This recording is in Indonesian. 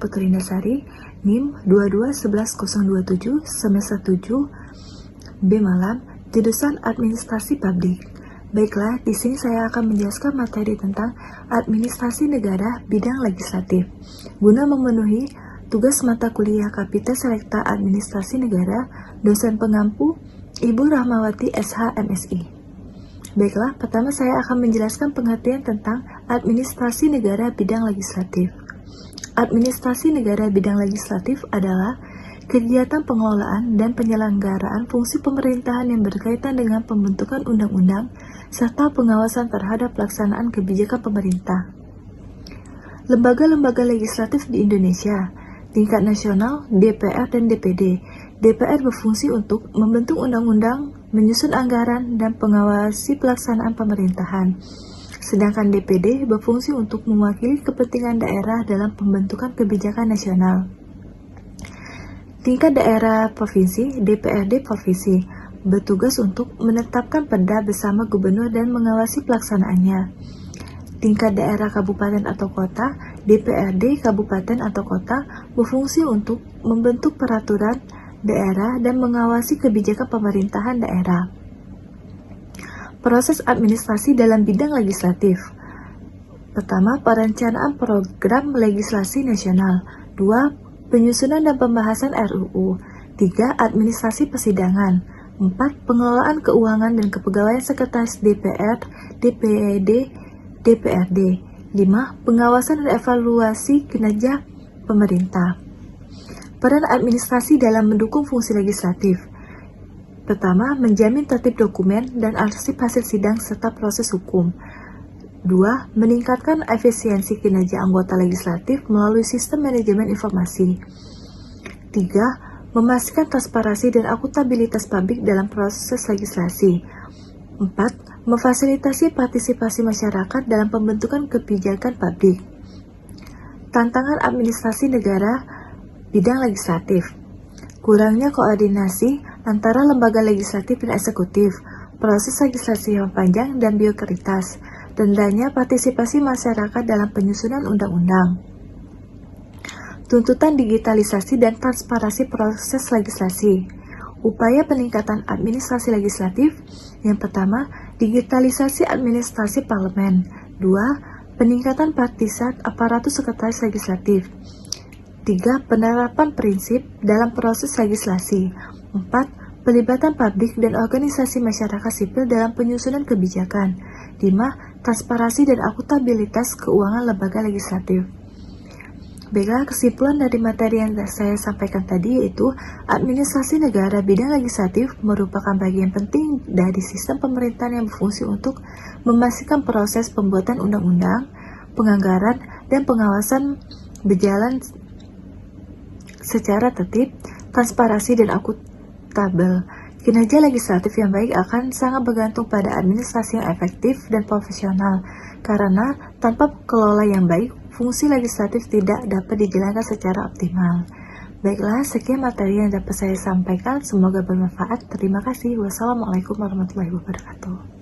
Putri Indasari, NIM 22110027, semester 7, B Malam, jurusan Administrasi Publik. Baiklah, di sini saya akan menjelaskan materi tentang administrasi negara bidang legislatif. Guna memenuhi tugas mata kuliah Kapita Selekta Administrasi Negara, dosen pengampu Ibu Rahmawati SH MSI. Baiklah, pertama saya akan menjelaskan pengertian tentang administrasi negara bidang legislatif. Administrasi negara bidang legislatif adalah kegiatan pengelolaan dan penyelenggaraan fungsi pemerintahan yang berkaitan dengan pembentukan undang-undang serta pengawasan terhadap pelaksanaan kebijakan pemerintah. Lembaga-lembaga legislatif di Indonesia, tingkat nasional, DPR dan DPD. DPR berfungsi untuk membentuk undang-undang, menyusun anggaran, dan mengawasi pelaksanaan pemerintahan. Sedangkan DPD berfungsi untuk mewakili kepentingan daerah dalam pembentukan kebijakan nasional. Tingkat daerah provinsi, DPRD provinsi, bertugas untuk menetapkan perda bersama gubernur dan mengawasi pelaksanaannya. Tingkat daerah kabupaten atau kota, DPRD kabupaten atau kota, berfungsi untuk membentuk peraturan daerah dan mengawasi kebijakan pemerintahan daerah. Proses administrasi dalam bidang legislatif. Pertama, perencanaan program legislasi nasional. 2. Penyusunan dan pembahasan RUU. 3. Administrasi persidangan. 4. Pengelolaan keuangan dan kepegawaian sekretaris DPR, DPD, DPRD. 5. Pengawasan dan evaluasi kinerja pemerintah. Peran administrasi dalam mendukung fungsi legislatif. Pertama, menjamin tertib dokumen dan arsip hasil sidang serta proses hukum. 2. Meningkatkan efisiensi kinerja anggota legislatif melalui sistem manajemen informasi. 3. Memastikan transparansi dan akuntabilitas publik dalam proses legislasi. 4. Memfasilitasi partisipasi masyarakat dalam pembentukan kebijakan publik. Tantangan administrasi negara bidang legislatif. Kurangnya koordinasi antara lembaga legislatif dan eksekutif, proses legislasi yang panjang dan birokratis, rendahnya partisipasi masyarakat dalam penyusunan undang-undang. Tuntutan digitalisasi dan transparansi proses legislasi. Upaya peningkatan administrasi legislatif. Yang pertama, digitalisasi administrasi parlemen. 2. Peningkatan partisipasi aparatus sekretaris legislatif. 3. Penerapan prinsip dalam proses legislasi. 4. Pelibatan publik dan organisasi masyarakat sipil dalam penyusunan kebijakan. 5. Transparansi dan akuntabilitas keuangan lembaga legislatif. Baiklah, kesimpulan dari materi yang saya sampaikan tadi yaitu administrasi negara bidang legislatif merupakan bagian penting dari sistem pemerintahan yang berfungsi untuk memastikan proses pembuatan undang-undang, penganggaran, dan pengawasan berjalan secara tertib, transparansi, dan akuntabel. Kinerja legislatif yang baik akan sangat bergantung pada administrasi yang efektif dan profesional, karena tanpa kelola yang baik, fungsi legislatif tidak dapat dijalankan secara optimal. Baiklah, sekian materi yang dapat saya sampaikan. Semoga bermanfaat. Terima kasih. Wassalamualaikum warahmatullahi wabarakatuh.